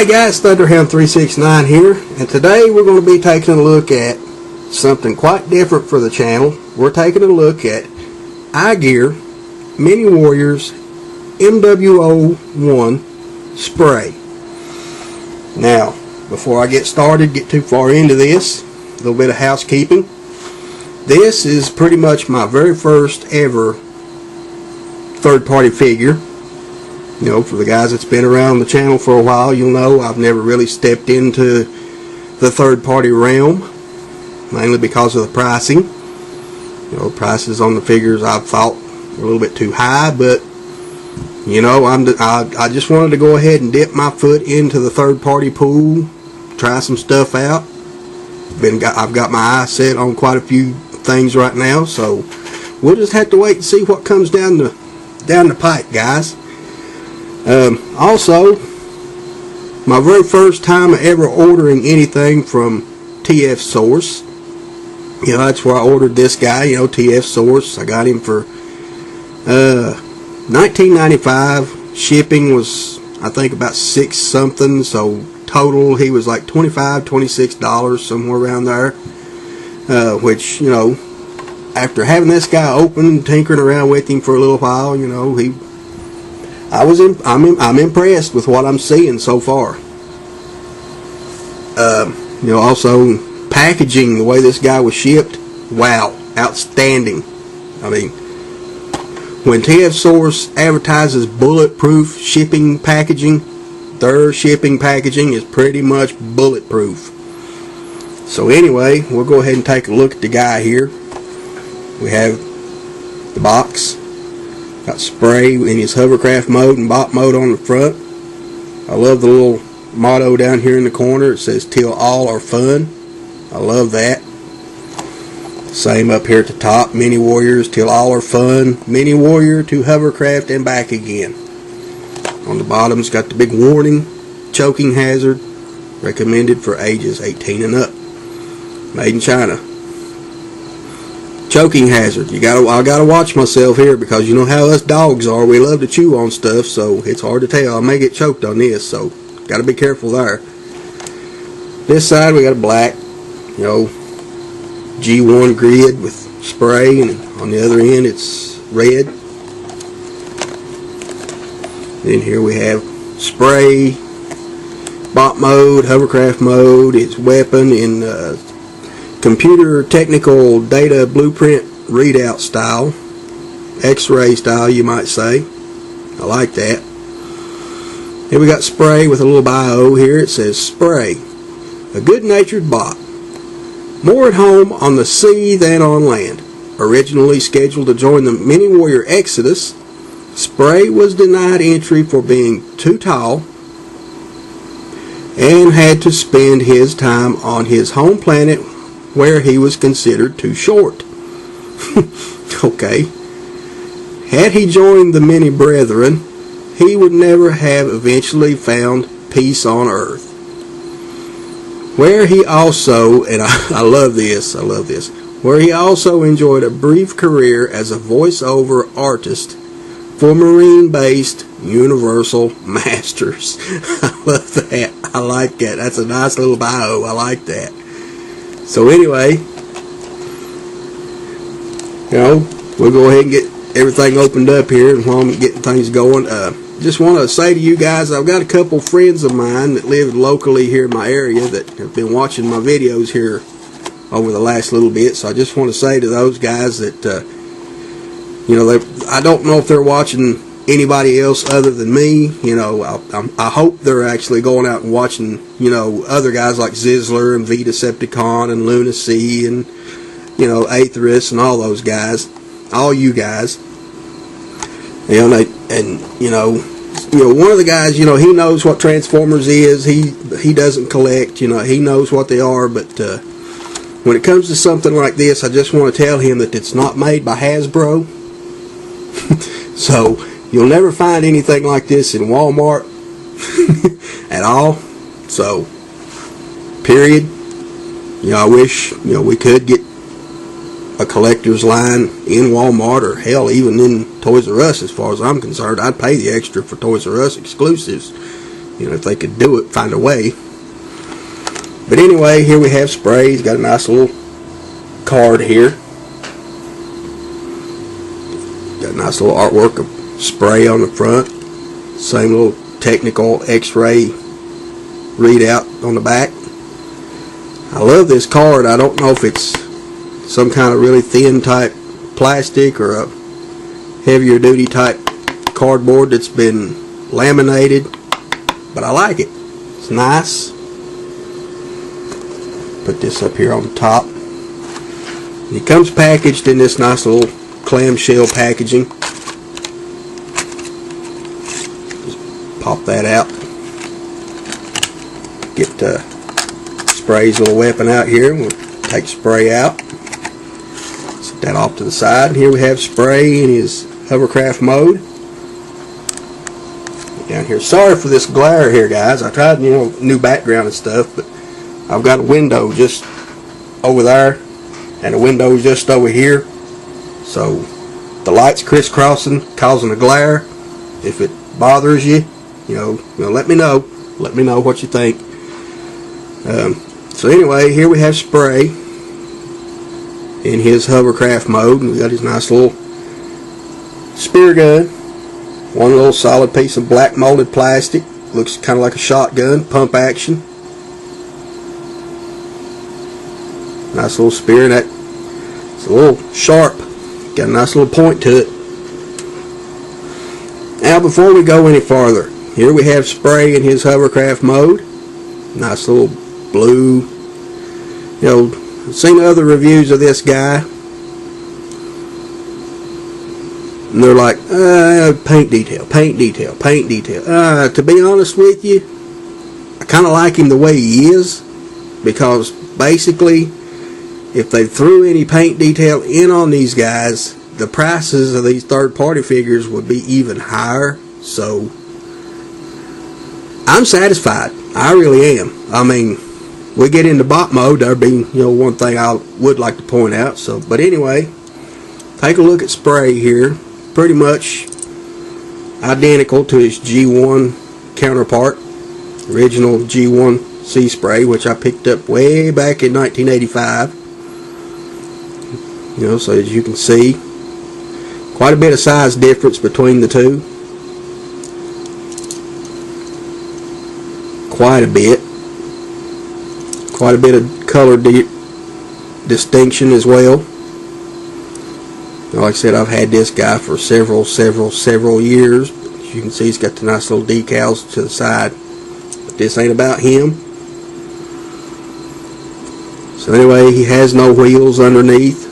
Hey guys, Thunderhound 369 here, and today we're going to be taking a look at something quite different for the channel. We're taking a look at iGear Mini Warriors MW-01 spray. Now, before I get started, get too far into this, a little bit of housekeeping. This is pretty much my very first ever third-party figure. You know, for the guys that's been around the channel for a while, you'll know I've never really stepped into the third-party realm, mainly because of the pricing. You know, prices on the figures I thought were a little bit too high, but you know, I just wanted to go ahead and dip my foot into the third-party pool, try some stuff out. I've got my eye set on quite a few things right now, so we'll just have to wait and see what comes down the pipe, guys. Also, my very first time ever ordering anything from TF Source. You know, that's where I ordered this guy, you know, TF Source. I got him for $19.95. Shipping was, I think, about $6 something, so total he was like $25, $26, somewhere around there. Which, you know, after having this guy open, tinkering around with him for a little while, you know, I'm impressed with what I'm seeing so far. You know, also packaging, the way this guy was shipped, wow, outstanding. I mean, when TF Source advertises bulletproof shipping packaging, their shipping packaging is pretty much bulletproof. So anyway, we'll go ahead and take a look at the guy here. We have the box. Got spray in his hovercraft mode and bot mode on the front. I love the little motto down here in the corner. It says, "Till all are fun." I love that. Same up here at the top. Mini Warriors, till all are fun. Mini Warrior to hovercraft and back again. On the bottom, it's got the big warning. Choking hazard. Recommended for ages 18 and up. Made in China. Choking hazard. I gotta watch myself here, because you know how us dogs are. We love to chew on stuff, so it's hard to tell. I may get choked on this, so gotta be careful there. This side we got a black, you know, G1 grid with spray, and on the other end it's red. Then here we have spray, bot mode, hovercraft mode, its weapon in computer technical data blueprint readout style, x-ray style you might say. I like that. Here we got spray with a little bio here. It says, "Spray, a good-natured bot, more at home on the sea than on land. Originally scheduled to join the Mini Warrior Exodus, Spray was denied entry for being too tall and had to spend his time on his home planet where he was considered too short." Okay. Had he joined the Mini Brethren, he would never have eventually found peace on Earth, where he also, and I love this, where he also enjoyed a brief career as a voiceover artist for marine-based Universal Masters. I love that. I like that. That's a nice little bio. I like that. So anyway, you know, we'll go ahead and get everything opened up here, and while I'm getting things going, just want to say to you guys, I've got a couple friends of mine that live locally here in my area that have been watching my videos here over the last little bit. So I just want to say to those guys that, you know, I don't know if they're watching anybody else other than me. You know, I hope they're actually going out and watching, you know, other guys like Zizzler and V-Decepticon and Lunacy and, you know, Aetherus and all those guys, all you guys. You know, and you know, one of the guys, you know, he knows what Transformers is. He doesn't collect. You know, he knows what they are. But when it comes to something like this, I just want to tell him that it's not made by Hasbro. So you'll never find anything like this in Walmart at all. So, period. You know, I wish, you know, we could get a collector's line in Walmart, or hell, even in Toys R Us. As far as I'm concerned, I'd pay the extra for Toys R Us exclusives. You know, if they could do it, find a way. But anyway, here we have spray. He's got a nice little card here. Got a nice little artwork of spray on the front. Same little technical X-ray readout on the back. I love this card. I don't know if it's some kind of really thin type plastic or a heavier duty type cardboard that's been laminated, but I like it. It's nice. Put this up here on the top. And it comes packaged in this nice little clamshell packaging. Just pop that out. Get Spray's little weapon out here. We'll take spray out. Set that off to the side. And here we have Spray in his hovercraft mode. Down here. Sorry for this glare here, guys. I tried, you know, new background and stuff, but I've got a window just over there and a window just over here, so the light's crisscrossing, causing a glare. If it bothers you, you know, let me know. Let me know what you think. So anyway, here we have Spray in his hovercraft mode, and we got his nice little spear gun. One little solid piece of black molded plastic. Looks kind of like a shotgun, pump action. Nice little spear, and it's a little sharp. Got a nice little point to it. Now before we go any farther, here we have Spray in his hovercraft mode. Nice little blue. You know, I've seen other reviews of this guy, and they're like, paint detail, paint detail, paint detail. To be honest with you, I kind of like him the way he is, because basically, if they threw any paint detail in on these guys, the prices of these third-party figures would be even higher. So I'm satisfied. I really am. I mean, we get into bot mode. There'd be, you know, one thing I would like to point out. So, but anyway, take a look at Spray here. Pretty much identical to his G1 counterpart, original G1 Sea Spray, which I picked up way back in 1985. You know, so as you can see, quite a bit of size difference between the two. Quite a bit. Quite a bit of color distinction as well. Like I said, I've had this guy for several years. As you can see, he's got the nice little decals to the side. But this ain't about him. So anyway, he has no wheels underneath.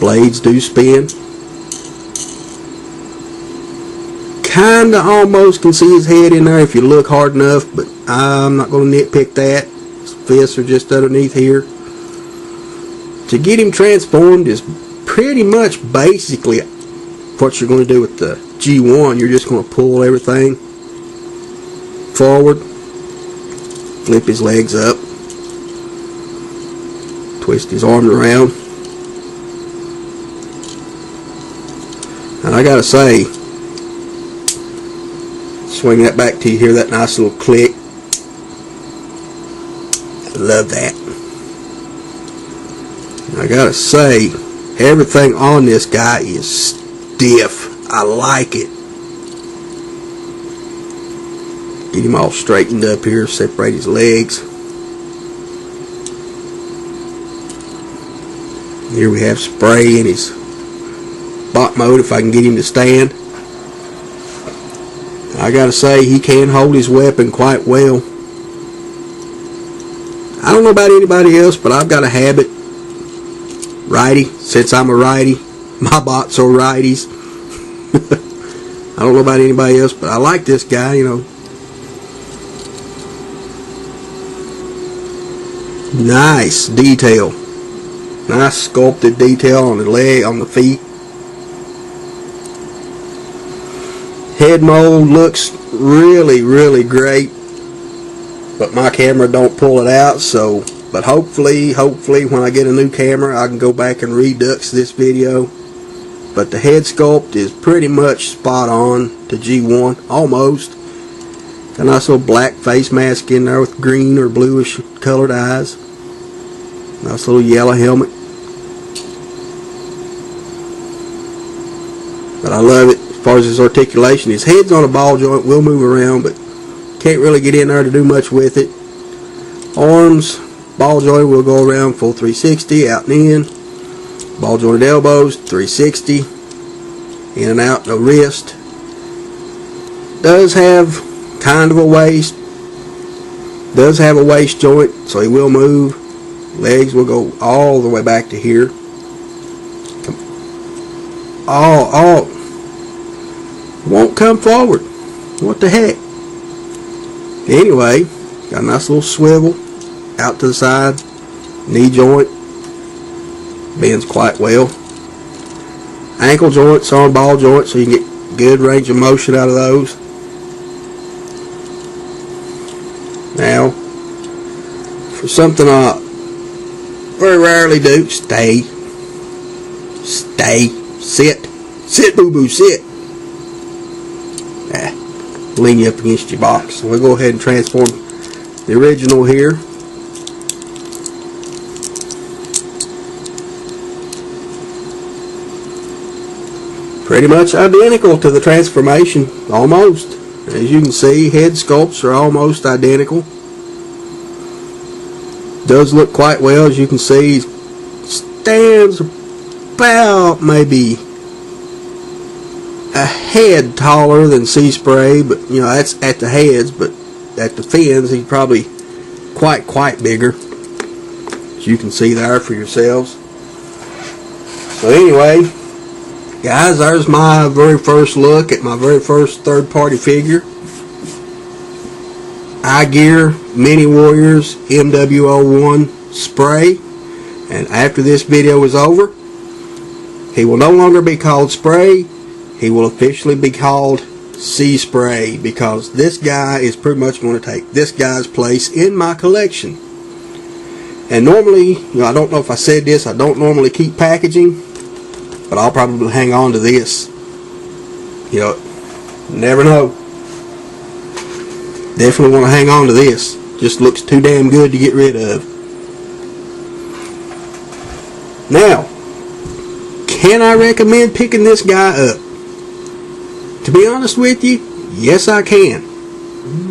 Blades do spin. Kinda almost can see his head in there if you look hard enough, but I'm not going to nitpick that. His fists are just underneath here. To get him transformed is pretty much basically what you're going to do with the G1. You're just going to pull everything forward, flip his legs up, twist his arms around. And I gotta say, swing that back to you, hear that nice little click. I love that. And I gotta say, everything on this guy is stiff. I like it. Get him all straightened up here, separate his legs. Here we have Spray in his bot mode, if I can get him to stand. I gotta say, he can hold his weapon quite well. I don't know about anybody else, but I've got a habit. Righty, since I'm a righty, my bots are righties. I don't know about anybody else, but I like this guy, you know. Nice detail. Nice sculpted detail on the leg, on the feet. Head mold looks really great, but my camera don't pull it out. So, but hopefully when I get a new camera, I can go back and redux this video. But the head sculpt is pretty much spot on to G1, almost. Got a nice little black face mask in there with green or bluish colored eyes. Nice little yellow helmet. But I love it as far as his articulation. His head's on a ball joint, will move around, but can't really get in there to do much with it. Arms, ball joint will go around full 360, out and in. Ball jointed elbows, 360, in and out, no wrist. Does have kind of a waist. Does have a waist joint, so he will move. Legs will go all the way back to here. Won't come forward. What the heck? Anyway, got a nice little swivel out to the side. Knee joint bends quite well. Ankle joints on ball joints, so you can get good range of motion out of those. Now, for something I very rarely do, stay, sit, boo boo, sit. Lean you up against your box. So we'll go ahead and transform the original here. Pretty much identical to the transformation, almost. As you can see, head sculpts are almost identical. Does look quite well, as you can see. Stands about maybe a head taller than Sea Spray, but you know, that's at the heads, but at the fins he's probably quite bigger, as you can see there for yourselves. So anyway, guys, there's my very first look at my very first third-party figure. iGear Mini Warriors MW-01 Spray. And after this video is over, he will no longer be called Spray. He will officially be called Sea Spray, because this guy is pretty much going to take this guy's place in my collection. And normally, you know, I don't know if I said this, I don't normally keep packaging, but I'll probably hang on to this. You know, never know. Definitely want to hang on to this. Just looks too damn good to get rid of. Now, can I recommend picking this guy up? To be honest with you, yes I can.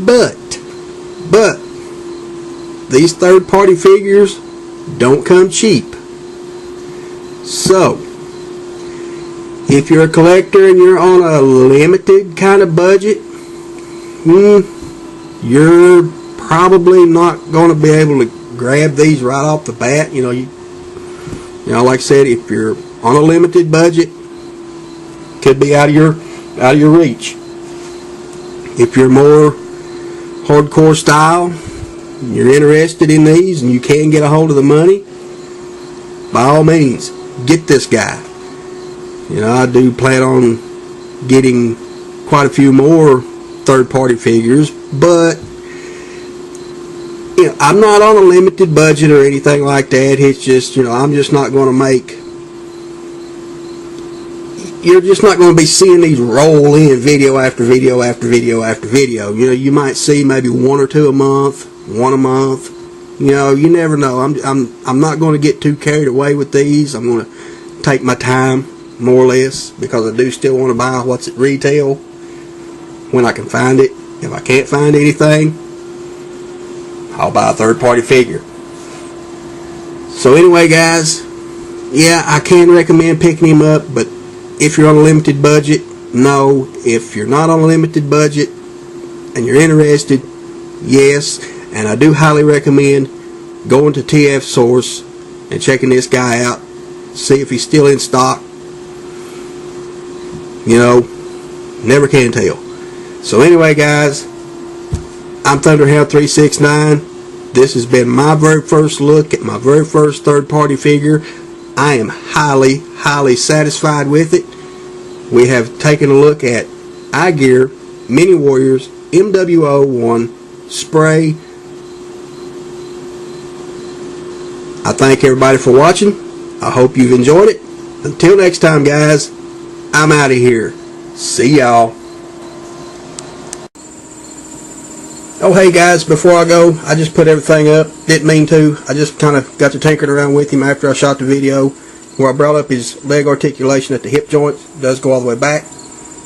But these third-party figures don't come cheap. So, if you're a collector and you're on a limited kind of budget, you're probably not going to be able to grab these right off the bat. You know, like I said, if you're on a limited budget, could be out of your reach. If you're more hardcore style, you're interested in these and you can get a hold of the money, by all means, get this guy. You know, I do plan on getting quite a few more third-party figures, but you know, I'm not on a limited budget or anything like that. It's just, you know, I'm just not going to make. You're just not going to be seeing these roll in video after video after video after video. You know, you might see maybe one or two a month, one a month. You know, you never know. I'm not going to get too carried away with these. I'm going to take my time, more or less, because I do still want to buy what's at retail when I can find it. If I can't find anything, I'll buy a third-party figure. So anyway, guys, yeah, I can recommend picking him up, but if you're on a limited budget, no. If you're not on a limited budget and you're interested, yes. And I do highly recommend going to TF Source and checking this guy out, see if he's still in stock. You know, never can tell. So anyway, guys, I'm Thunderhound 369. This has been my very first look at my very first third-party figure. I am highly satisfied with it. We have taken a look at iGear Mini Warriors MW-01 Spray. I thank everybody for watching. I hope you've enjoyed it. Until next time, guys, I'm out of here. See y'all. Oh, hey guys, before I go, I just put everything up. Didn't mean to. I just kind of got to tinkering around with him after I shot the video where I brought up his leg articulation at the hip joint. It does go all the way back.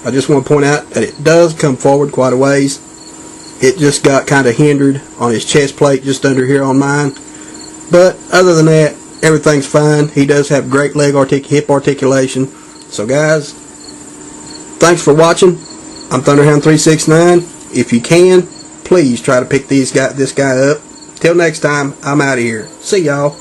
I just want to point out that it does come forward quite a ways. It just got kind of hindered on his chest plate just under here on mine. But other than that, everything's fine. He does have great hip articulation. So guys, thanks for watching. I'm Thunderhound 369. If you can, please try to pick this guy up. Till next time, I'm out of here. See y'all.